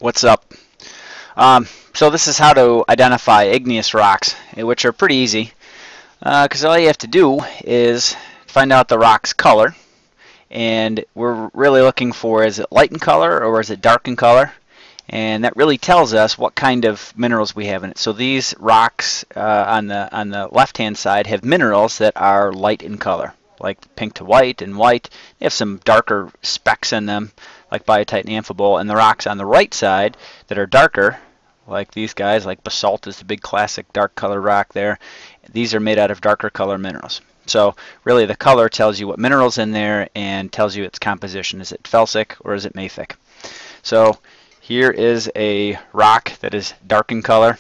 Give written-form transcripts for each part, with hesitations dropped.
What's up? So this is how to identify igneous rocks, which are pretty easy because all you have to do is find out the rock's color, and we're really looking for, is it light in color or is it dark in color? And that really tells us what kind of minerals we have in it. So these rocks on the left-hand side have minerals that are light in color, like pink to white and white. They have some darker specks in them, like biotite and amphibole. And the rocks on the right side that are darker, like these guys, like basalt is the big classic dark color rock there. These are made out of darker color minerals. So really the color tells you what mineral's in there and tells you its composition. Is it felsic or is it mafic? So here is a rock that is dark in color.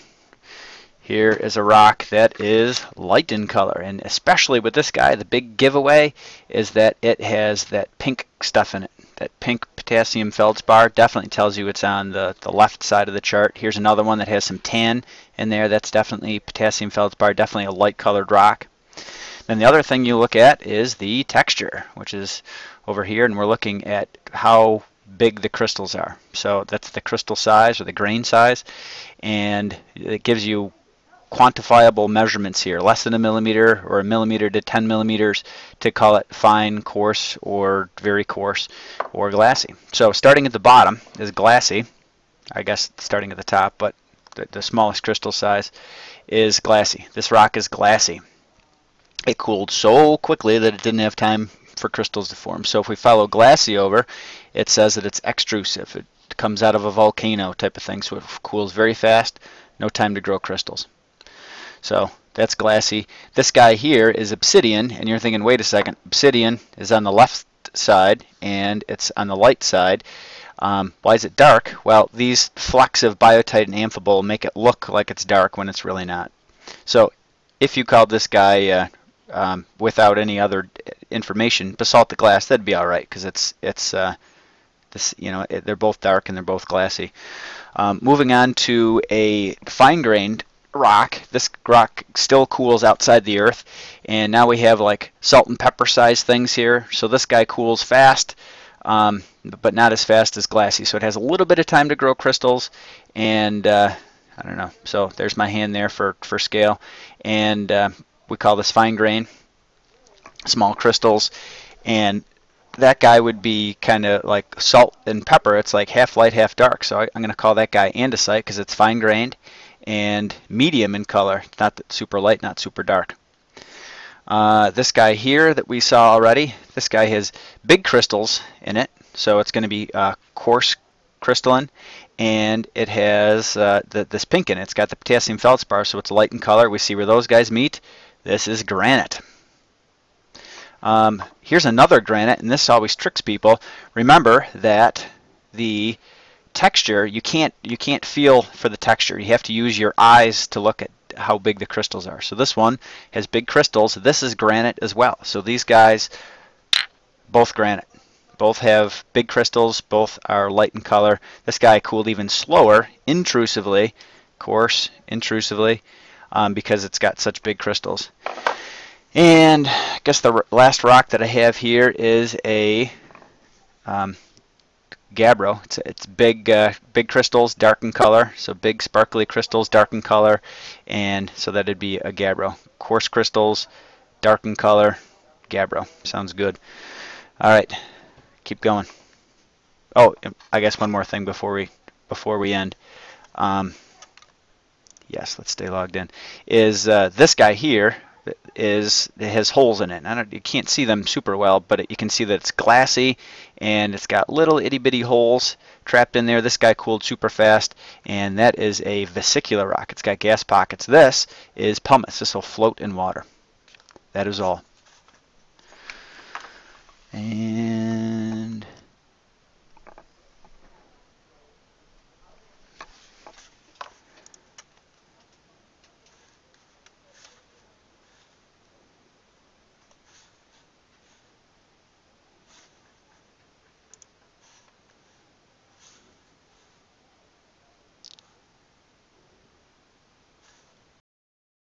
Here is a rock that is light in color. And especially with this guy, the big giveaway is that it has that pink stuff in it. That pink potassium feldspar definitely tells you it's on the left side of the chart. Here's another one that has some tan in there. That's definitely potassium feldspar, definitely a light colored rock. Then the other thing you look at is the texture, which is over here, and we're looking at how big the crystals are. So that's the crystal size or the grain size, and it gives you quantifiable measurements here, less than a millimeter or a millimeter to 10 millimeters to call it fine, coarse, or very coarse, or glassy. So starting at the bottom is glassy, I guess starting at the top, but the smallest crystal size is glassy. This rock is glassy. It cooled so quickly that it didn't have time for crystals to form. So if we follow glassy over, it says that it's extrusive. It comes out of a volcano type of thing, so it cools very fast, no time to grow crystals. So that's glassy. This guy here is obsidian, and you're thinking, wait a second, obsidian is on the left side and it's on the light side. Why is it dark? Well, these flecks of biotite and amphibole make it look like it's dark when it's really not. So if you called this guy without any other information basaltic glass, that'd be all right, because they're both dark and they're both glassy. Moving on to a fine-grained rock. This rock still cools outside the earth, and now we have like salt and pepper size things here. So this guy cools fast, but not as fast as glassy. So it has a little bit of time to grow crystals, and I don't know. So there's my hand there for scale, and we call this fine grain, small crystals, and that guy would be kind of like salt and pepper. It's like half light, half dark. So I'm going to call that guy andesite because it's fine grained and medium in color, not super light, not super dark. This guy here that we saw already, this guy has big crystals in it, so it's going to be coarse crystalline, and it has this pink in it. It's got the potassium feldspar, so it's light in color. We see where those guys meet. This is granite. Here's another granite, and this always tricks people. Remember that the texture, you can't feel for the texture. You have to use your eyes to look at how big the crystals are. So this one has big crystals. This is granite as well. So these guys, both granite. Both have big crystals. Both are light in color. This guy cooled even slower, intrusively, coarse, intrusively, because it's got such big crystals. And I guess the last rock that I have here is a gabbro. It's big crystals, dark in color, so big sparkly crystals, dark in color, and so that'd be a gabbro. Coarse crystals, dark in color, gabbro. Sounds good. All right, keep going. Oh, I guess one more thing before we end. Yes, let's stay logged in. Is this guy here? It has holes in it. You can't see them super well, but you can see that it's glassy and it's got little itty bitty holes trapped in there. This guy cooled super fast, and that is a vesicular rock. It's got gas pockets. This is pumice. This will float in water. That is all. And